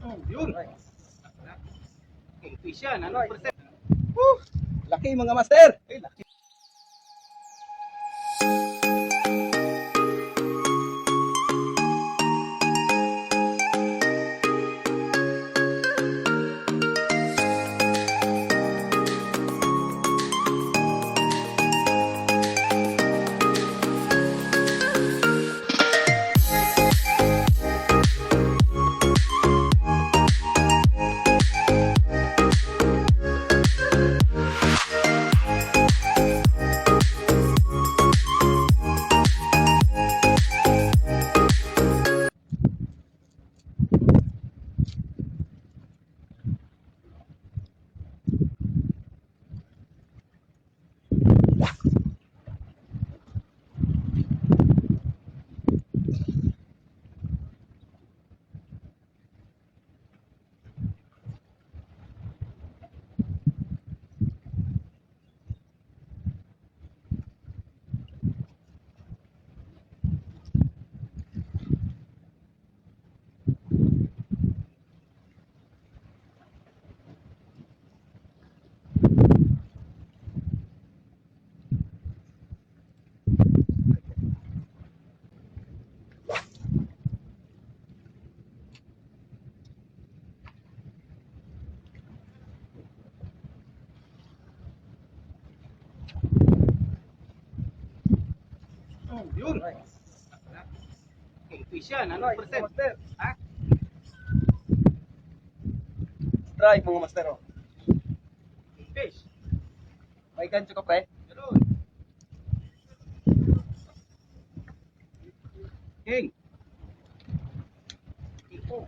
Yun. Kingfish yan. Ano? Percent? Laki mga master. Ay, laki. Yun. Kingfish yan. Ano? Percent? Master. Ha? Strike mga master. Oh. Kingfish. May gancho ka pre. Meron. King. King po.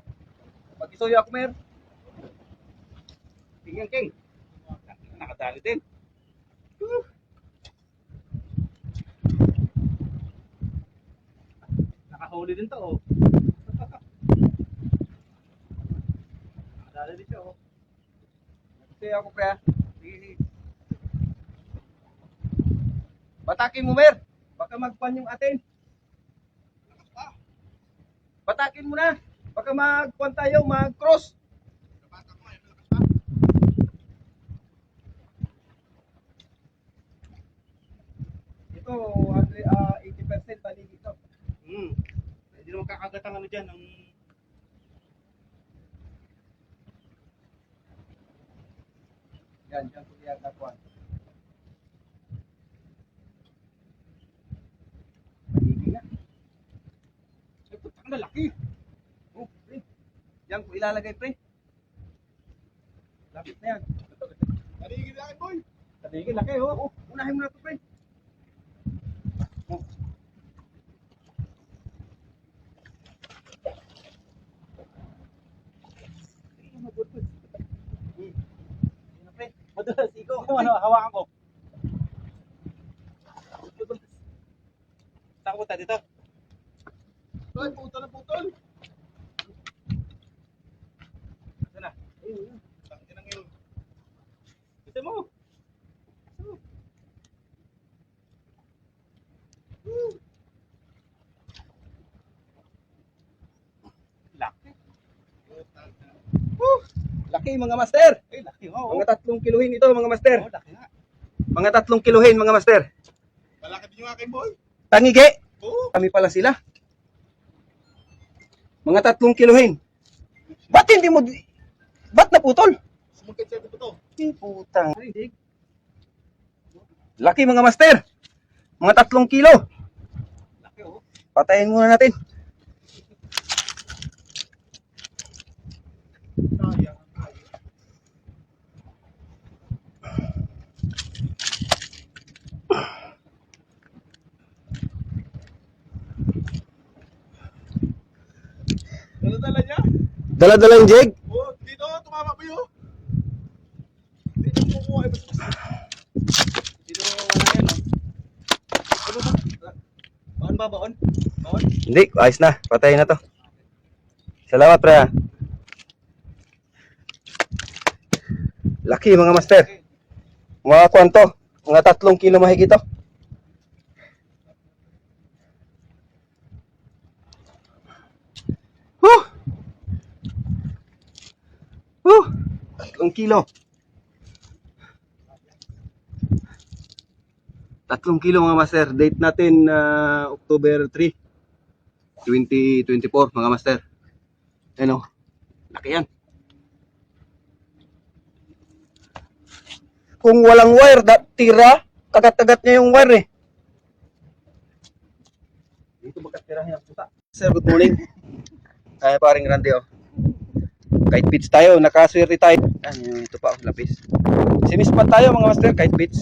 Pag-isuyo ako mer. King yan, King. Nakadali din. Nakahuli din to, oh. Nakadali din siya, oh. Pag-isuyo ako pre. Sige, sige. Batakin mo mer. Baka magpan yung atin. Batakin mo na. Baka magpan tayo, mag-cross. Ito, 80% paligid ito. Hindi naman kakagat ang ano dyan, ang... Yan, yan ko yan nakuha. Paligid nga. Ay, putang na, laki. Oh, pre. Yan ko ilalagay pre. Lapit na yan. Paligid na boy. Paligid, laki oh. Unahin mo na ito pre. Oh. Madulas, ikaw. Ano, hawakan ko. Saan ko dito? Ay, putol na putol. Saan na? Ayun. Saan na ngayon? Gusto mo? Laki. Laki mga master. Ay, laki. Oh, Mga 3 kiluhin ito mga master. oh, laki nga. Mga 3 kiluhin mga master. Malaki din yung akin, boy. Tangige. Oo. Kami pala sila. Mga 3 kiluhin. Ba't hindi mo... Ba't naputol? Sumungkit sa ito to. Putang. Laki mga master. Mga 3 kilo. Laki, oh. Patayin muna natin. Sayang. Dala-dala niya? Dala-dala yung jig. Oh, dito, tumama po yun. Dito mo kukuha, basta. Dito mo wala yan, oh. Ano ba? Baon ba, baon? Baon? Hindi, ayos na. Patayin na to. Salamat pre. Laki mga master. Mga kwanto. Mga 3 kilo mahigit to. 3 kilo. 3 kilo mga master. Date natin October 3, 2024 mga master. Ano? Laki yan. Kung walang wire, tira, kagat-kagat niya yung wire eh. Dito magkatirahin ang puta. Sir, good morning. Ay, paring Randy oh. Kite beach tayo, nakaswerte tayo. Ito pa, lapis. Simispan tayo mga master, kite beach.